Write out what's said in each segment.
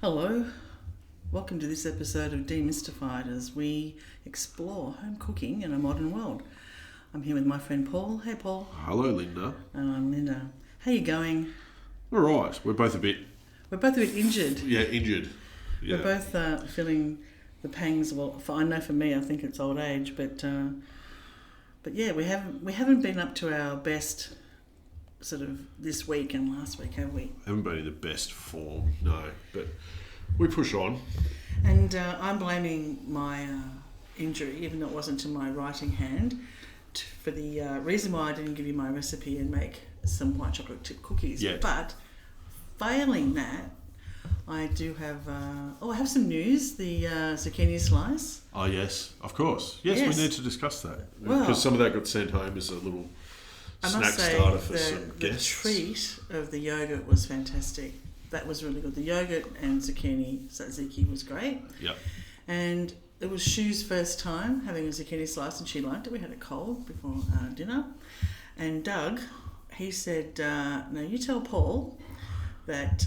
Hello, welcome to this episode of Demystified as we explore home cooking in a modern world. I'm here with my friend Paul. Hey Paul. Hello, Linda. And I'm Linda. How you going? All right. We're both a bit injured. Yeah, injured. Yeah. We're both feeling the pangs. Well, I know for me, I think it's old age, but yeah, we haven't been up to our best sort of this week and last week, have we? Haven't been in the best form, no. But we push on. And I'm blaming my injury, even though it wasn't to my writing hand, for the reason why I didn't give you my recipe and make some white chocolate chip cookies. Yeah. But failing that, I do have... I have some news. The zucchini slice. Oh, yes. Of course. Yes, Yes. we need to discuss that. Well, because some of that got sent home as a little I snack must say starter for some the guests. treat of the yogurt was fantastic. That was really good. The yogurt and zucchini tzatziki was great. Yep. And it was Shu's first time having a zucchini slice, and she liked it. We had it cold before dinner. And Doug, he said, "No, you tell Paul that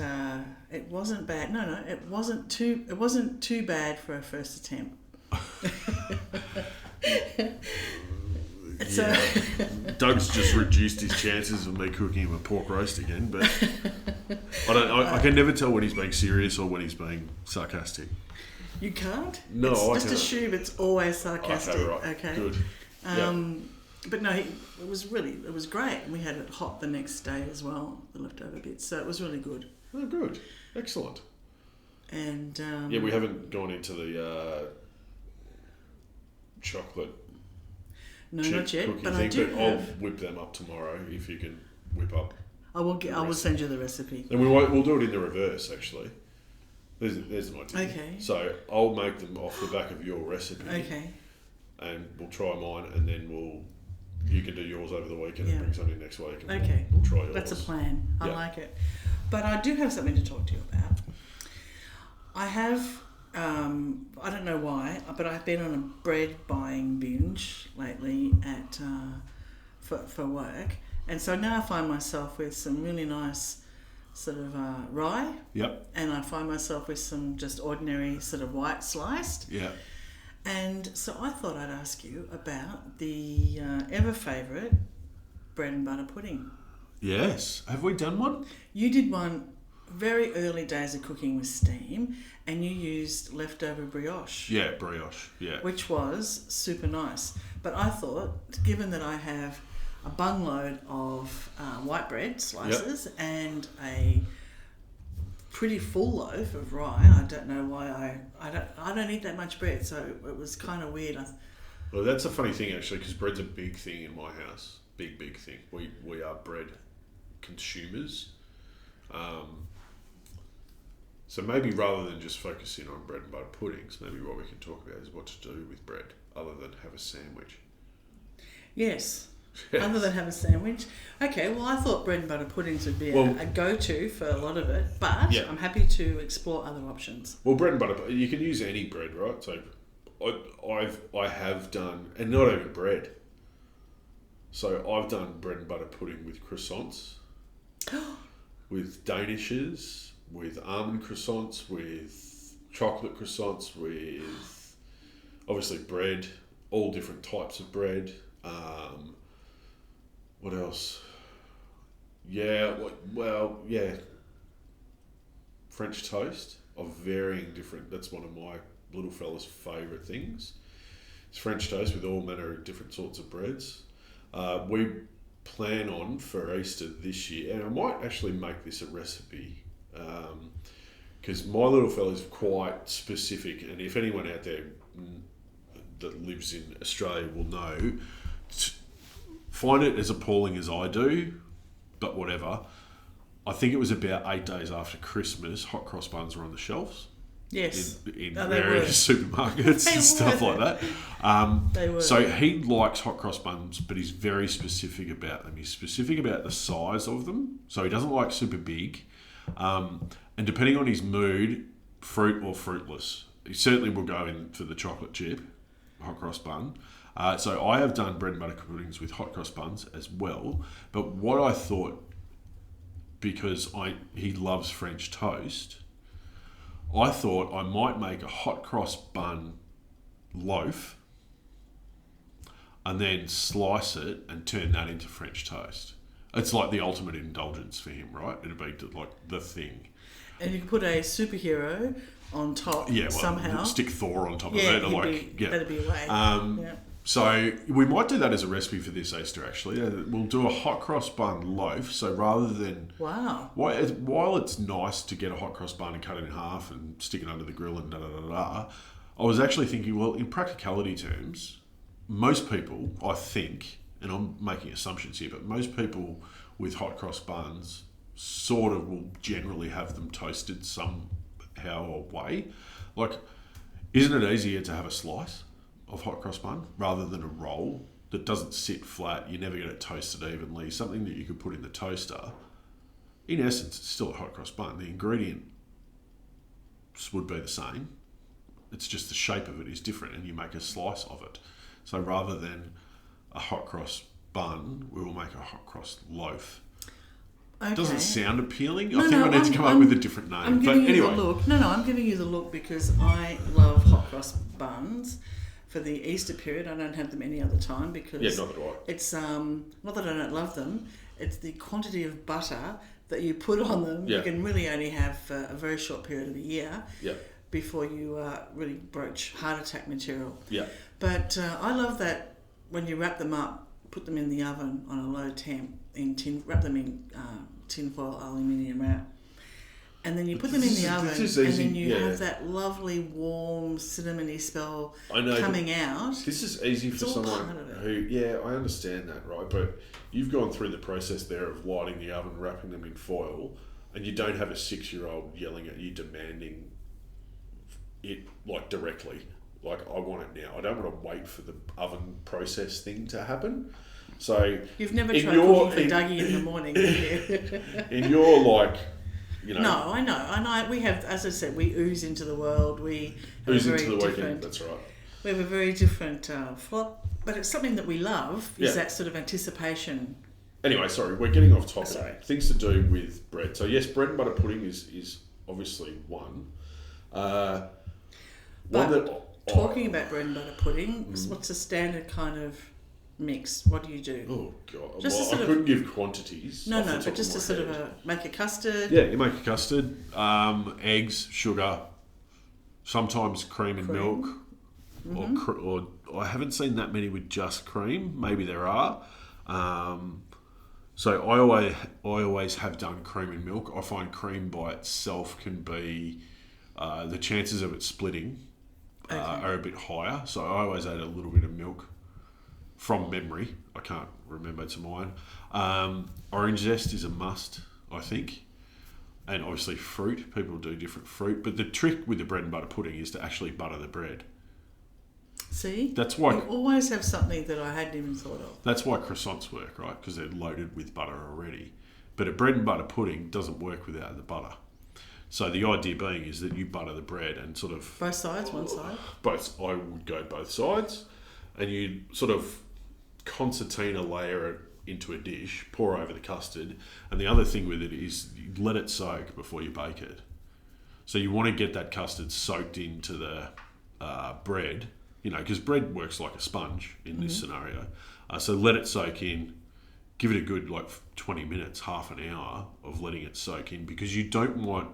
it wasn't bad. No, it wasn't too bad for a first attempt." So Doug's just reduced his chances of me cooking him a pork roast again, but I can never tell when he's being serious or when he's being sarcastic. you can't. No, it's I just can't. assume it's always sarcastic. Okay, right. Okay. Good. But no, it was great. And we had it hot the next day as well, the leftover bits. So it was really good. Oh, good. Excellent. And Yeah, we haven't gone into the chocolate no, chip not yet. cooking But thing, I do but have. I'll whip them up tomorrow if you can whip up. I will send you the recipe. And we'll do it in the reverse, actually. There's an idea. Okay. So I'll make them off the back of your recipe. Okay. And we'll try mine, and then you can do yours over the weekend Yeah. and bring something next week. And Okay. We'll try yours. That's a plan. I Yeah. like it. But I do have something to talk to you about. I have, I don't know why, but I've been on a bread buying binge lately for work. And so now I find myself with some really nice sort of rye. Yep. And I find myself with some just ordinary sort of white sliced. Yeah. And so I thought I'd ask you about the ever favourite bread and butter pudding. Yes. Have we done one? You did one very early days of cooking with steam, and you used leftover brioche. Yeah, brioche. Yeah. Which was super nice. But I thought, given that I have a bungload of white bread slices and a pretty full loaf of rye, I don't know why I don't eat that much bread, so it was kind of weird. Well, that's a funny thing, actually, because bread's a big thing in my house. Big thing. We are bread consumers. So maybe rather than just focusing on bread and butter puddings, maybe what we can talk about is what to do with bread other than have a sandwich. Yes. Yes. Other than have a sandwich. Okay, well, I thought bread and butter puddings would be a go-to for a lot of it, but Yeah. I'm happy to explore other options. Well, bread and butter, you can use any bread, right? So I have done, and not even bread. So I've done bread and butter pudding with croissants, with danishes, with almond croissants, with chocolate croissants, with obviously bread, all different types of bread. What else? Yeah, French toast of varying different. That's one of my little fella's favourite things. It's French toast with all manner of different sorts of breads. We plan on for Easter this year, and I might actually make this a recipe because my little fella's quite specific, and if anyone out there that lives in Australia will know, find it as appalling as I do, but whatever. I think it was about 8 days after Christmas, hot cross buns were on the shelves. Yes. In Oh, various supermarkets and stuff like that. They were. So he likes hot cross buns, but he's very specific about them. He's specific about the size of them. So he doesn't like super big. And depending on his mood, fruit or fruitless. He certainly will go in for the chocolate chip, hot cross bun. So I have done bread and butter puddings with hot cross buns as well. But what I thought, because he loves French toast, I thought I might make a hot cross bun loaf and then slice it and turn that into French toast. It's like the ultimate indulgence for him, right? It'd be like the thing. And you can put a superhero on top somehow. Stick Thor on top of it. That'd be a way. So we might do that as a recipe for this Easter, actually. We'll do a hot cross bun loaf. So rather than... Wow. While it's nice to get a hot cross bun and cut it in half and stick it under the grill and da-da-da-da, I was actually thinking, well, in practicality terms, most people, I think, and I'm making assumptions here, but most people with hot cross buns sort of will generally have them toasted somehow or way. Like, isn't it easier to have a slice of hot cross bun rather than a roll that doesn't sit flat? You never get it toasted evenly. Something that you could put in the toaster. In essence, it's still a hot cross bun. The ingredients would be the same. It's just the shape of it is different, and you make a slice of it. So rather than a hot cross bun, we will make a hot cross loaf. Okay. Doesn't sound appealing. I think I need to come up with a different name. I'm giving you the look. No, I'm giving you the look because I love hot cross buns. For the Easter period, I don't have them any other time because not that I. It's not that I don't love them. It's the quantity of butter that you put on them. Yeah. You can really only have a very short period of the year before you really broach heart attack material. Yeah. But I love that when you wrap them up, put them in the oven on a low temp wrap them in tin foil aluminium wrap. And then you put them in the oven, and then you have that lovely, warm, cinnamony smell coming out. This is easy for someone who, I understand that, right? But you've gone through the process there of lighting the oven, wrapping them in foil, and you don't have a 6-year-old yelling at you, demanding it, like, directly. Like, I want it now. I don't want to wait for the oven process thing to happen. So you've never tried cooking for Dougie in the morning, have you? In your, like... No, I know. We have, as I said, we ooze into the world. We ooze into the weekend. That's right. We have a very different flop, but it's something that we love. Is that sort of anticipation? Anyway, sorry, we're getting off topic. Sorry. Things to do with bread. So yes, bread and butter pudding is obviously one. Talking about bread and butter pudding, what's the standard kind of mix? What do you do? Oh God! I couldn't give quantities. No, but just to sort of make a custard. Yeah, you make a custard. Eggs, sugar, sometimes cream and milk, or I haven't seen that many with just cream. Maybe there are. So I always have done cream and milk. I find cream by itself can be the chances of it splitting are a bit higher. So I always add a little bit of milk. From memory, I can't remember to mine. Orange zest is a must, I think. And obviously fruit. People do different fruit. But the trick with the bread and butter pudding is to actually butter the bread. See? That's why... You always have something that I hadn't even thought of. That's why croissants work, right? Because they're loaded with butter already. But a bread and butter pudding doesn't work without the butter. So the idea being is that you butter the bread and sort of... Both sides, one side? Both. I would go both sides. And you sort of... concertina layer it into a dish, pour over the custard, and the other thing with it is you let it soak before you bake it. So you want to get that custard soaked into the bread, because bread works like a sponge in this scenario. So let it soak in, give it a good 20 minutes, half an hour of letting it soak in, because you don't want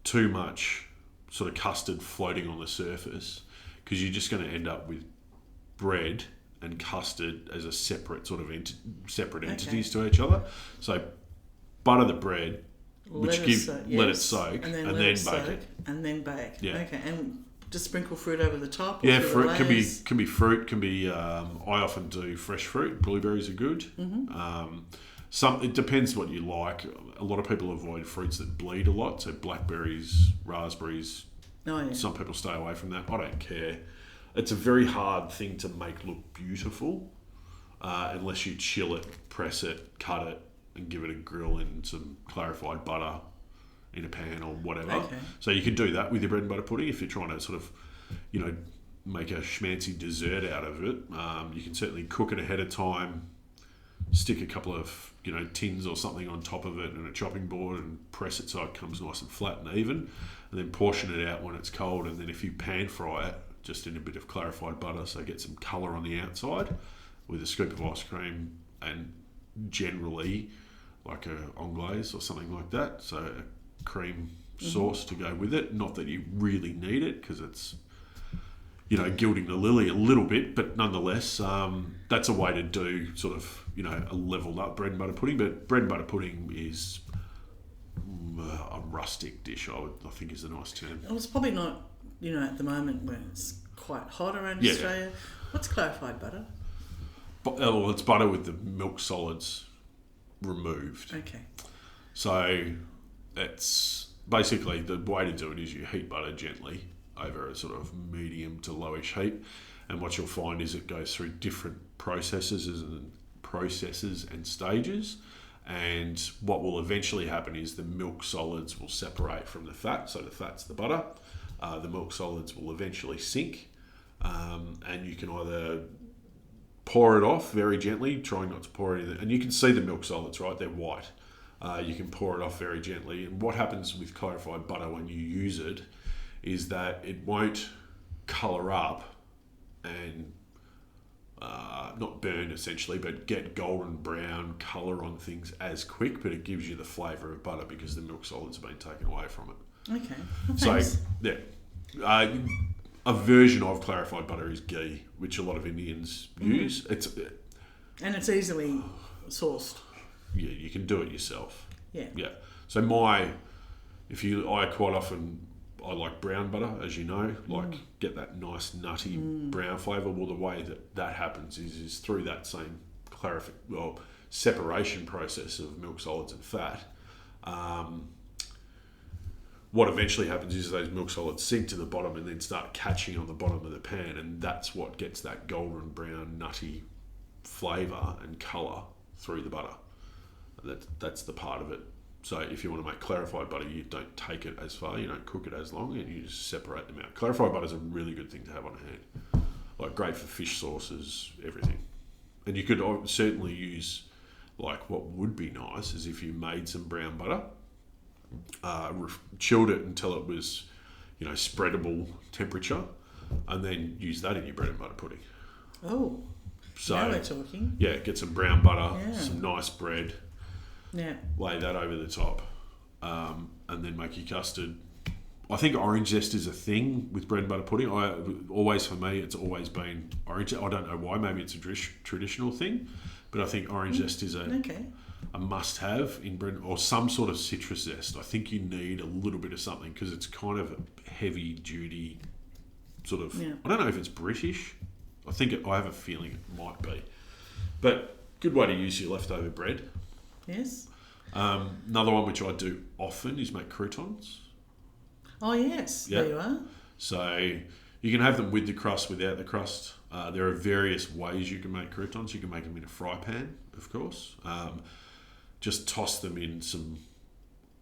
too much sort of custard floating on the surface, because you're just going to end up with bread and custard as a separate sort of separate entities to each other. So butter the bread, let it soak, and then bake it. And then bake. Yeah. Okay, and just sprinkle fruit over the top. Yeah, fruit can be fruit. Can be. I often do fresh fruit. Blueberries are good. It depends what you like. A lot of people avoid fruits that bleed a lot. So blackberries, raspberries. Oh, yeah. Some people stay away from that. I don't care. It's a very hard thing to make look beautiful unless you chill it, press it, cut it, and give it a grill in some clarified butter in a pan or whatever. Okay. So you can do that with your bread and butter pudding if you're trying to sort of, make a schmancy dessert out of it. You can certainly cook it ahead of time, stick a couple of tins or something on top of it and a chopping board and press it so it comes nice and flat and even, and then portion it out when it's cold. And then if you pan fry it just in a bit of clarified butter, so get some colour on the outside, with a scoop of ice cream and generally like a anglaise or something like that, so a cream sauce to go with it. Not that you really need it because it's gilding the lily a little bit, but nonetheless, that's a way to do sort of, a leveled up bread and butter pudding. But bread and butter pudding is a rustic dish, I think is a nice term. Well, it's probably not, at the moment when it's quite hot around Yeah. Australia. What's clarified butter? Well, it's butter with the milk solids removed. Okay. So it's basically, the way to do it is you heat butter gently over a sort of medium to lowish heat, and what you'll find is it goes through different processes and stages, and what will eventually happen is the milk solids will separate from the fat. So the fat's the butter, the milk solids will eventually sink, and you can either pour it off very gently, trying not to pour it in, and you can see the milk solids, right? They're white. You can pour it off very gently, and what happens with clarified butter when you use it is that it won't colour up and not burn essentially, but get golden brown colour on things as quick, but it gives you the flavour of butter because the milk solids have been taken away from it. Okay. Well, thanks. So, yeah. A version of clarified butter is ghee, which a lot of Indians use. And it's easily sourced. Yeah, you can do it yourself. Yeah. Yeah. So I quite often, I like brown butter, as you know, get that nice nutty brown flavour. Well, the way that happens is through that same separation process of milk solids and fat. What eventually happens is those milk solids sink to the bottom and then start catching on the bottom of the pan, and that's what gets that golden brown nutty flavour and colour through the butter. That's the part of it. So if you want to make clarified butter, you don't take it as far, you don't cook it as long, and you just separate them out. Clarified butter is a really good thing to have on hand. Like great for fish sauces, everything. And you could certainly use, like what would be nice is if you made some brown butter, chilled it until it was, spreadable temperature, and then use that in your bread and butter pudding. Oh, so now we're talking. Yeah, get some brown butter, some nice bread. Yeah. Lay that over the top, and then make your custard. I think orange zest is a thing with bread and butter pudding. For me, it's always been orange. I don't know why. Maybe it's a traditional thing, but I think orange zest is a must-have in bread, or some sort of citrus zest. I think you need a little bit of something because it's kind of a heavy-duty sort of. Yeah. I don't know if it's British. I have a feeling it might be, but good way to use your leftover bread. Yes. Another one which I do often is make croutons. Oh yes, There you are. So you can have them with the crust, without the crust. There are various ways you can make croutons. You can make them in a fry pan, of course. Just toss them in some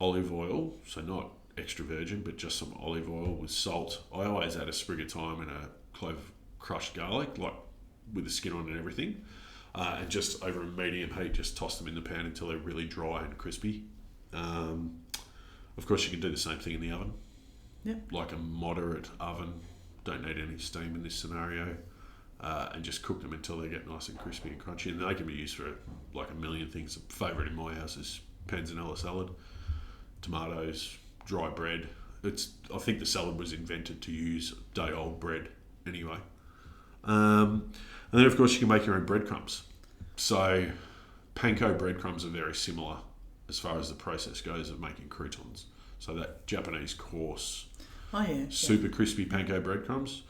olive oil, so not extra virgin, but just some olive oil with salt. I always add a sprig of thyme and a clove of crushed garlic, like with the skin on and everything. And just over a medium heat, just toss them in the pan until they're really dry and crispy. Of course, you can do the same thing in the oven. Yep. Like a moderate oven. Don't need any steam in this scenario. And just cook them until they get nice and crispy and crunchy. And they can be used for like a million things. A favourite in my house is panzanella salad, tomatoes, dry bread. I think the salad was invented to use day-old bread anyway. And then, of course, you can make your own breadcrumbs. So panko breadcrumbs are very similar as far as the process goes of making croutons. So that Japanese coarse, super crispy panko breadcrumbs.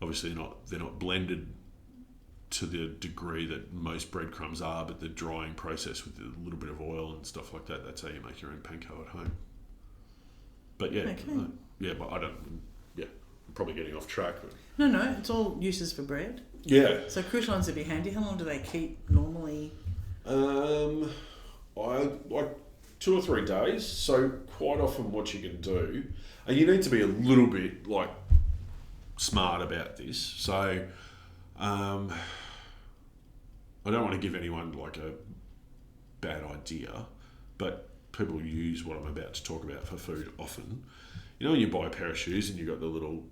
Obviously, they're not blended to the degree that most breadcrumbs are, but the drying process with a little bit of oil and stuff like that, that's how you make your own panko at home. But but I don't... Yeah, I'm probably getting off track. But... No, it's all uses for bread. Yeah. So croutons would be handy. How long do they keep normally? I like 2 or 3 days. So quite often what you can do, and you need to be a little bit like smart about this. So I don't want to give anyone like a bad idea, but people use what I'm about to talk about for food often. You know when you buy a pair of shoes and you've got the little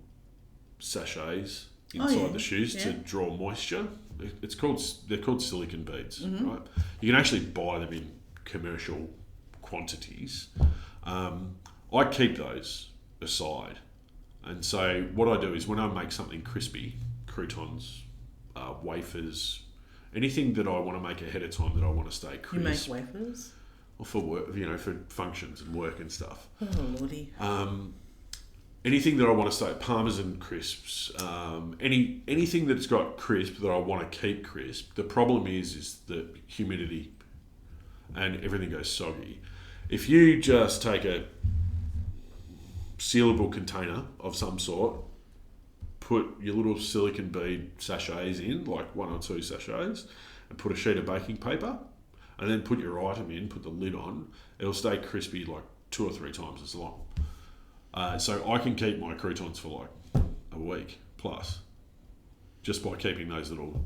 sachets inside the shoes to draw moisture? They're called silicone beads, right? You can actually buy them in commercial quantities. I keep those aside. And so what I do is when I make something crispy, croutons, wafers, anything that I want to make ahead of time that I want to stay crisp. You make wafers? Or for work, for functions and work and stuff. Oh, lordy. Anything that I want to stay, parmesan crisps, anything that's got crisp that I want to keep crisp. The problem is the humidity, and everything goes soggy. If you just take a sealable container of some sort, put your little silicone bead sachets in, like 1 or 2 sachets, and put a sheet of baking paper, and then put your item in, put the lid on, it'll stay crispy like 2 or 3 times as long. So I can keep my croutons for like a week plus, just by keeping those little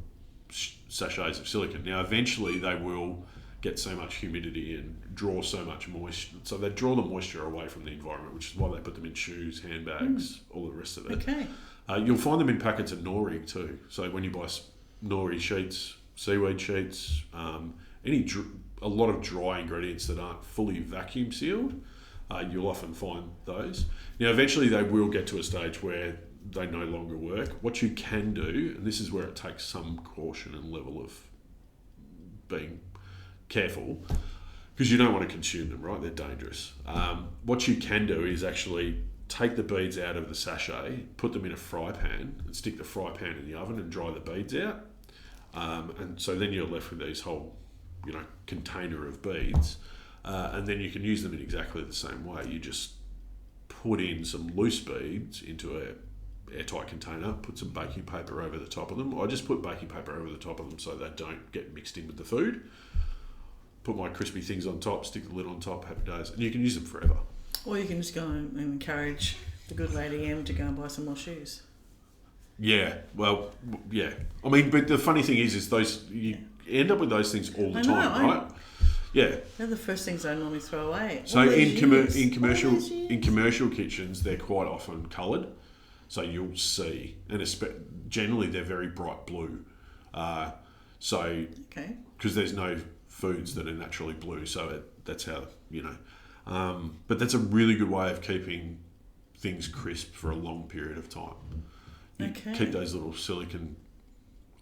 sachets of silicone. Now eventually they will get so much humidity and draw so much moisture, so they draw the moisture away from the environment, which is why they put them in shoes, handbags, all the rest of it. Okay. You'll find them in packets of nori too. So when you buy nori sheets, seaweed sheets, a lot of dry ingredients that aren't fully vacuum sealed, you'll often find those. Now eventually they will get to a stage where they no longer work. What you can do, and this is where it takes some caution and level of being careful, because you don't want to consume them, right? They're dangerous. What you can do is actually take the beads out of the sachet, put them in a fry pan, and stick the fry pan in the oven and dry the beads out. And so then you're left with these whole, container of beads. And then you can use them in exactly the same way. You just put in some loose beads into a airtight container, put some baking paper over the top of them. I just put baking paper over the top of them so they don't get mixed in with the food. Put my crispy things on top, stick the lid on top, happy days. And you can use them forever. Or you can just go and encourage the good lady M to go and buy some more shoes. Yeah, well, yeah. I mean, but the funny thing is those, you end up with those things all the time, right? Yeah. They're the first things I normally throw away. So in commercial kitchens, they're quite often coloured. So you'll see, and generally they're very bright blue. Because there's no foods that are naturally blue, so that's how, But that's a really good way of keeping things crisp for a long period of time. You keep those little silicone,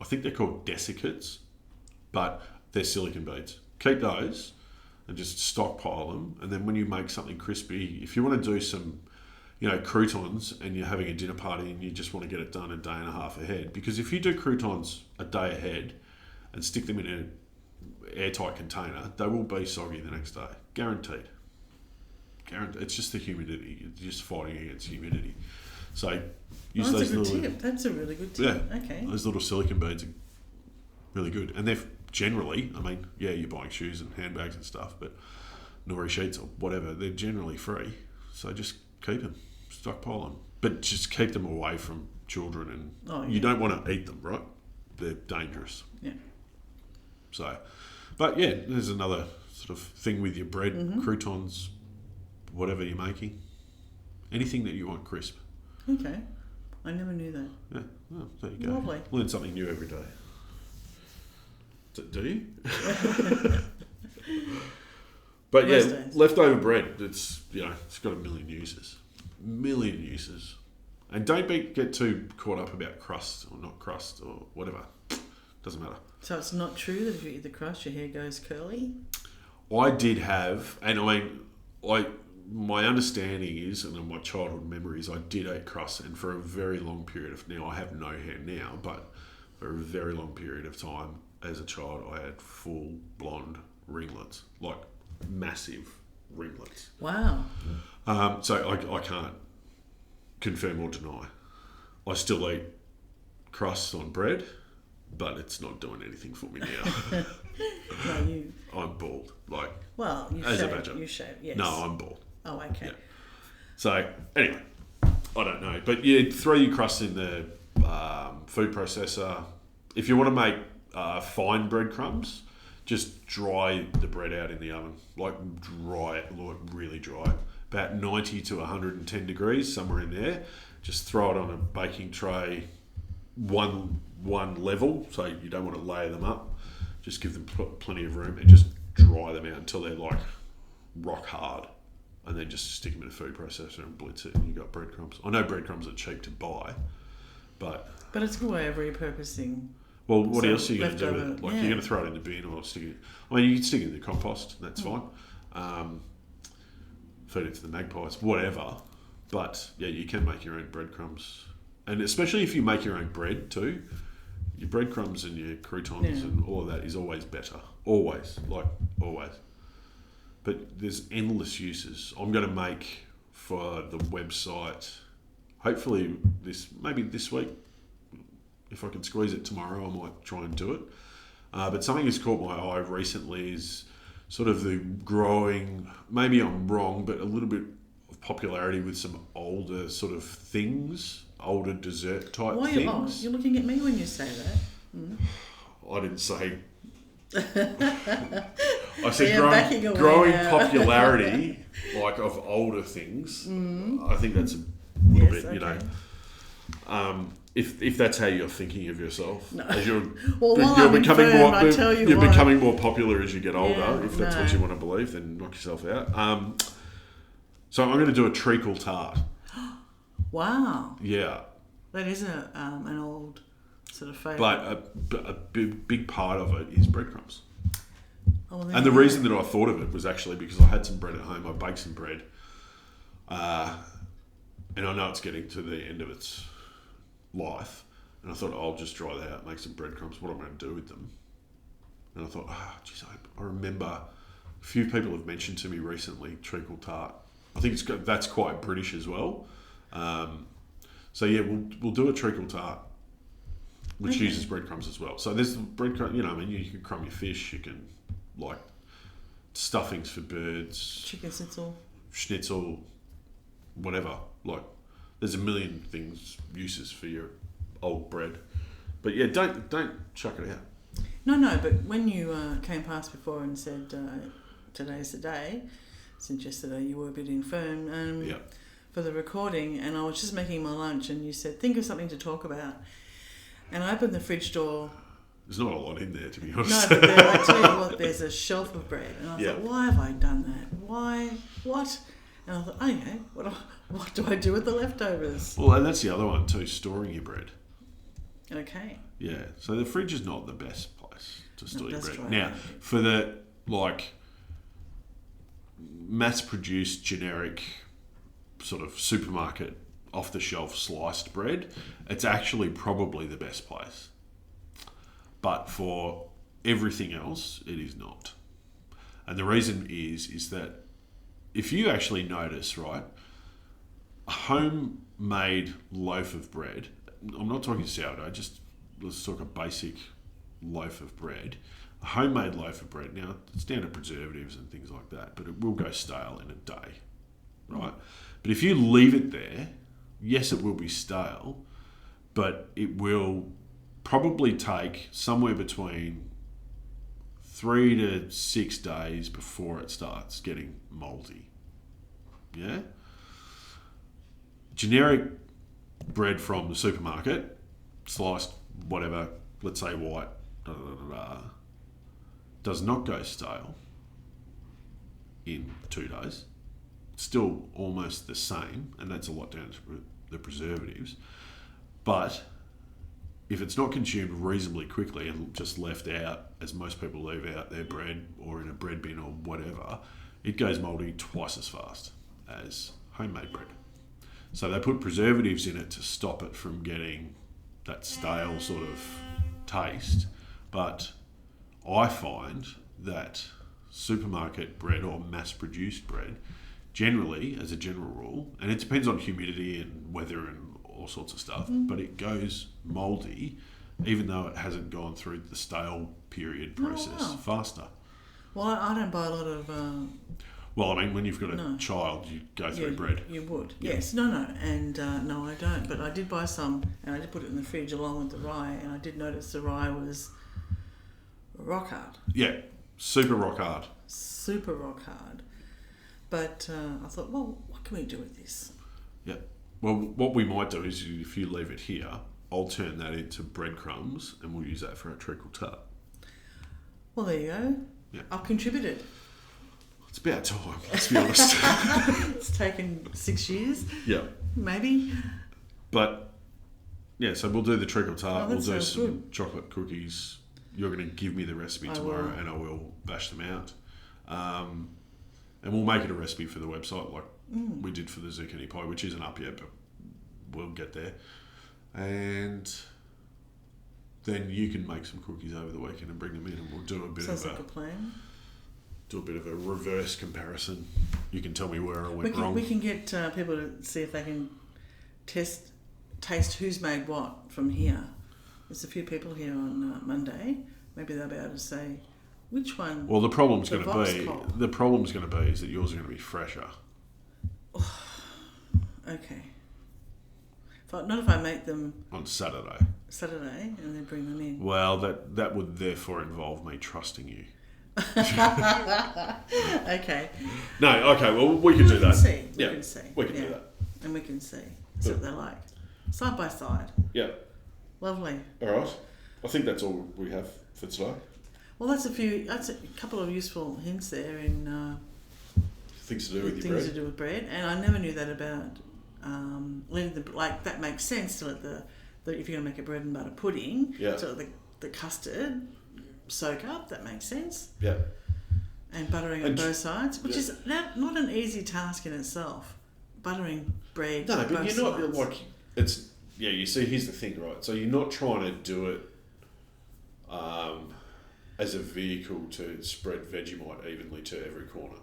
I think they're called desiccates, but they're silicone beads. Keep those and just stockpile them. And then when you make something crispy, if you want to do some, croutons and you're having a dinner party and you just want to get it done a day and a half ahead, because if you do croutons a day ahead and stick them in an airtight container, they will be soggy the next day. Guaranteed. It's just the humidity. You're just fighting against humidity. So use that's those a good little tip. That's a really good tip. Yeah. Okay. Those little silicone beads are really good. And they're generally, you're buying shoes and handbags and stuff, but nori sheets or whatever, they're generally free. So just keep them, stockpile them. But just keep them away from children, and you don't want to eat them, right? They're dangerous. Yeah. So, but yeah, there's another sort of thing with your bread, croutons, whatever you're making. Anything that you want crisp. Okay. I never knew that. Yeah. Well, there you go. Lovely. Learn something new every day. Do you? But yeah, leftover bread, it's got a million uses. And don't get too caught up about crust or not crust or whatever. Doesn't matter. So it's not true that if you eat the crust, your hair goes curly? I did have, and my understanding is, and in my childhood memories, I did eat crust, and for a very long period of, now I have no hair now, but for a very long period of time as a child, I had full blonde ringlets, like massive ringlets. Wow. So I can't confirm or deny. I still eat crust on bread, but it's not doing anything for me now. No, I'm bald. You as shave. a badger. You shave, yes. No, I'm bald. Oh, okay. Yeah. So anyway, I don't know, but you throw your crust in the food processor. If you want to make fine breadcrumbs, just dry the bread out in the oven. Like dry it, like really dry. About 90 to 110 degrees, somewhere in there. Just throw it on a baking tray, one level, so you don't want to layer them up. Just give them plenty of room and just dry them out until they're like rock hard. And then just stick them in a food processor and blitz it, and you've got breadcrumbs. I know breadcrumbs are cheap to buy, but it's a good way of repurposing. Well, what else are you going to do with it? Like, yeah. you're going to throw it in the bin or stick it... I mean, you can stick it in the compost, that's fine. Feed it to the magpies, whatever. But, yeah, you can make your own breadcrumbs. And especially if you make your own bread, too, your breadcrumbs and your croutons and all of that is always better. Always. Like, always. But there's endless uses. I'm going to make for the website, hopefully maybe this week. If I can squeeze it tomorrow, I might try and do it. But something that's caught my eye recently is sort of the growing, maybe I'm wrong, but a little bit of popularity with some older sort of things, older dessert type things. You're looking at me when you say that. Mm. I didn't say... I said growing popularity, like of older things. I think that's a little bit, okay. you know. If that's how you're thinking of yourself, no. as you're becoming becoming more popular as you get older. If that's what you want to believe, then knock yourself out. So I'm going to do a treacle tart. Wow. Yeah. That is an old sort of favourite. But a big part of it is breadcrumbs. Oh, and the reason that I thought of it was actually because I had some bread at home. I baked some bread, and I know it's getting to the end of its life, and I thought I'll just dry that out, make some breadcrumbs. What am I going to do with them? And I thought, geez, I remember a few people have mentioned to me recently treacle tart. I think that's quite British as well. So yeah, we'll do a treacle tart, which uses breadcrumbs as well. So there's breadcrumbs. You know, I mean, you can crumb your fish. You can like stuffings for birds, chicken schnitzel, whatever. Like, there's a million uses for your old bread. But yeah, don't chuck it out. No, but when you came past before and said today's the day, since yesterday you were a bit infirm for the recording, and I was just making my lunch, and you said, think of something to talk about. And I opened the fridge door. There's not a lot in there, to be honest. No, but I tell you what, there's a shelf of bread. And I thought, why have I done that? Why? What? And I thought, okay, what do I do with the leftovers? Well, and that's the other one too, storing your bread. Okay. Yeah, so the fridge is not the best place to store your bread. Right. Now, for the, like, mass-produced, generic, sort of supermarket, off-the-shelf sliced bread, it's actually probably the best place. But for everything else, it is not. And the reason is that if you actually notice, right, a homemade loaf of bread, I'm not talking sourdough, just let's talk a basic loaf of bread. A homemade loaf of bread, now it's down to preservatives and things like that, but it will go stale in a day, right? But if you leave it there, yes, it will be stale, but it will probably take somewhere between 3 to 6 days before it starts getting mouldy. Yeah? Generic bread from the supermarket, sliced, whatever, let's say white, does not go stale in 2 days. It's still almost the same, and that's a lot down to the preservatives. But if it's not consumed reasonably quickly and just left out, as most people leave out their bread or in a bread bin or whatever, it goes mouldy twice as fast as homemade bread. So they put preservatives in it to stop it from getting that stale sort of taste. But I find that supermarket bread or mass-produced bread, generally, as a general rule, and it depends on humidity and weather and all sorts of stuff, but it goes mouldy even though it hasn't gone through the stale period process faster. Well, I don't buy a lot of... well, I mean, when you've got a child, you go through bread. You would, yes. No. And no, I don't. But I did buy some, and I did put it in the fridge along with the rye, and I did notice the rye was rock hard. Yeah, super rock hard. Super rock hard. But I thought, well, what can we do with this? Yeah. Well, what we might do is if you leave it here, I'll turn that into breadcrumbs and we'll use that for our treacle tart. Well, there you go. Yeah. I've contributed. It's about time, let's be honest. It's taken 6 years. Yeah. Maybe. But, yeah, so we'll do the treacle tart. We'll do some good. chocolate cookies. You're going to give me the recipe tomorrow and I will bash them out. And we'll make it a recipe for the website like we did for the zucchini pie, which isn't up yet, but we'll get there. And then you can make some cookies over the weekend and bring them in, and we'll do a bit Sounds like a plan. Do a bit of a reverse comparison. You can tell me where I went wrong. We can get people to see if they can taste who's made what from here. There's a few people here on Monday. Maybe they'll be able to say which one. Well, the problem's going to be is that yours are going to be fresher. Okay. Not if I make them on Saturday, and then bring them in. Well, that would therefore involve me trusting you. Okay. No, okay. Well, we can do that. We can see. We can do that, and we can see what they're like, side by side. Yeah. Lovely. All right. I think that's all we have for today. Well, that's a couple of useful hints there in things to do with things to do with bread, and I never knew that about letting that makes sense to let the if you're going to make a bread and butter pudding, to let the custard soak up. That makes sense. Yeah. And buttering on both sides, which is not an easy task in itself. Buttering bread. No, but both you're not sides. like it's. Yeah, you see, here's the thing, right? So you're not trying to do it as a vehicle to spread Vegemite evenly to every corner,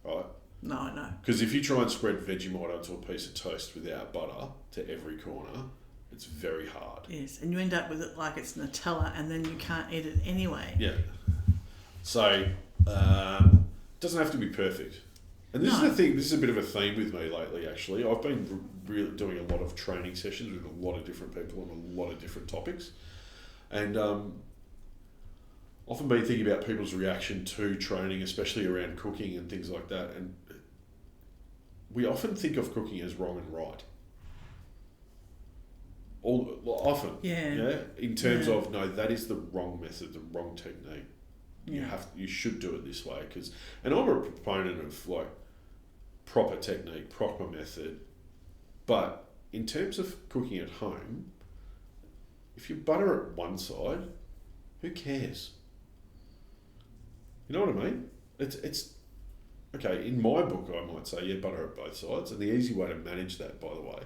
right? No. Because if you try and spread Vegemite onto a piece of toast without butter to every corner, it's very hard. Yes, and you end up with it like it's Nutella, and then you can't eat it anyway. Yeah. So, doesn't have to be perfect. And this is the thing, this is a bit of a theme with me lately, actually. I've been really doing a lot of training sessions with a lot of different people on a lot of different topics. And often been thinking about people's reaction to training, especially around cooking and things like that. And we often think of cooking as wrong and right. Often. Yeah. In terms of, no, that is the wrong method, the wrong technique. You should do it this way, and I'm a proponent of like proper technique, proper method, but in terms of cooking at home, if you butter it one side, who cares? You know what I mean? It's okay. In my book, I might say butter it both sides, and the easy way to manage that, by the way,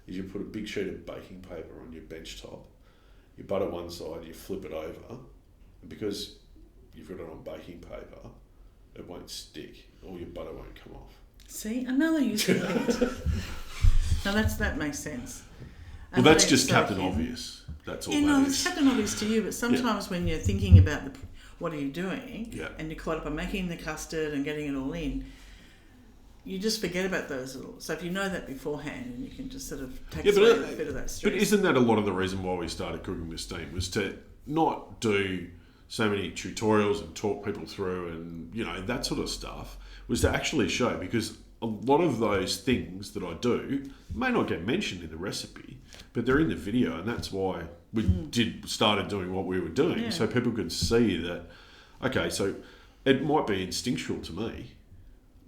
is you put a big sheet of baking paper on your bench top, you butter one side, you flip it over, and because you've got it on baking paper, it won't stick, or your butter won't come off. See, another useful hint. Now that makes sense. Well, that's just Captain Obvious. That's all that is. It's Captain Obvious to you, but sometimes when you're thinking about what are you doing, and you're caught up on making the custard and getting it all in, you just forget about those little... So if you know that beforehand, and you can just sort of take away a bit of that stress. But isn't that a lot of the reason why we started Cooking with Steam, was to not do so many tutorials and talk people through and, that sort of stuff, was to actually show, because a lot of those things that I do may not get mentioned in the recipe, but they're in the video, and that's why we started doing what we were doing, so people could see that, okay, so it might be instinctual to me,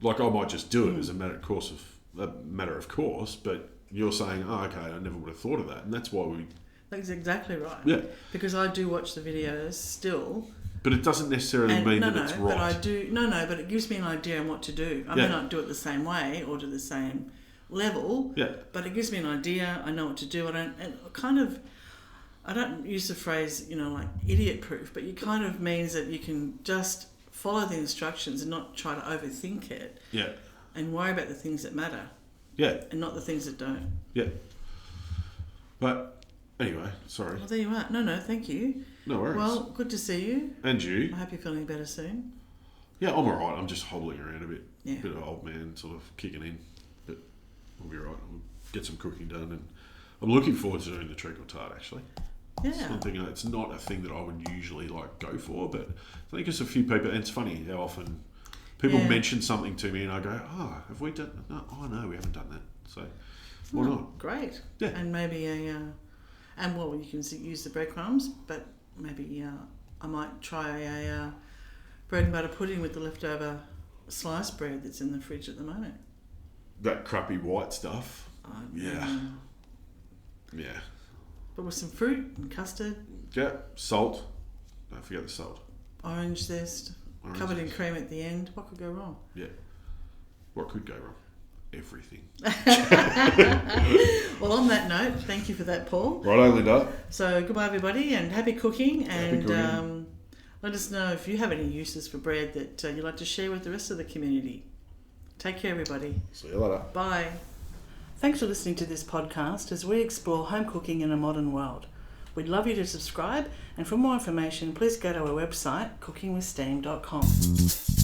like I might just do it as a matter of course, but you're saying, oh, okay, I never would have thought of that, and that's why we... That's exactly right. Yeah. Because I do watch the videos still. But it doesn't necessarily mean that it's right. But I do. But it gives me an idea on what to do. I may not do it the same way or to the same level. Yeah. But it gives me an idea. I know what to do. I don't use the phrase, like idiot proof, but it kind of means that you can just follow the instructions and not try to overthink it. Yeah. And worry about the things that matter. Yeah. And not the things that don't. Yeah. But anyway, sorry. Well, there you are. No, thank you. No worries. Well, good to see you. And you. I hope you're feeling better soon. Yeah, I'm all right. I'm just hobbling around a bit. Yeah. Bit of old man sort of kicking in. But we'll be all right. We'll get some cooking done. And I'm looking forward to doing the treacle tart, actually. Yeah. It's not a thing that I would usually like go for, but I think it's a few people, and it's funny how often people mention something to me and I go, oh, have we done, no, oh no, we haven't done that. So why not? Great. Yeah. And maybe you can use the breadcrumbs, but maybe I might try a bread and butter pudding with the leftover sliced bread that's in the fridge at the moment. That crappy white stuff. Yeah. But with some fruit and custard. Yeah, salt. Don't forget the salt. Orange zest. Covered in cream at the end. What could go wrong? Yeah. What could go wrong? Everything. Well, on that note, thank you for that, Paul. Righto, Linda. So goodbye, everybody, and happy cooking. And let us know if you have any uses for bread that you'd like to share with the rest of the community. Take care, everybody. See you later. Bye. Thanks for listening to this podcast as we explore home cooking in a modern world. We'd love you to subscribe, and for more information, please go to our website, cookingwithsteam.com.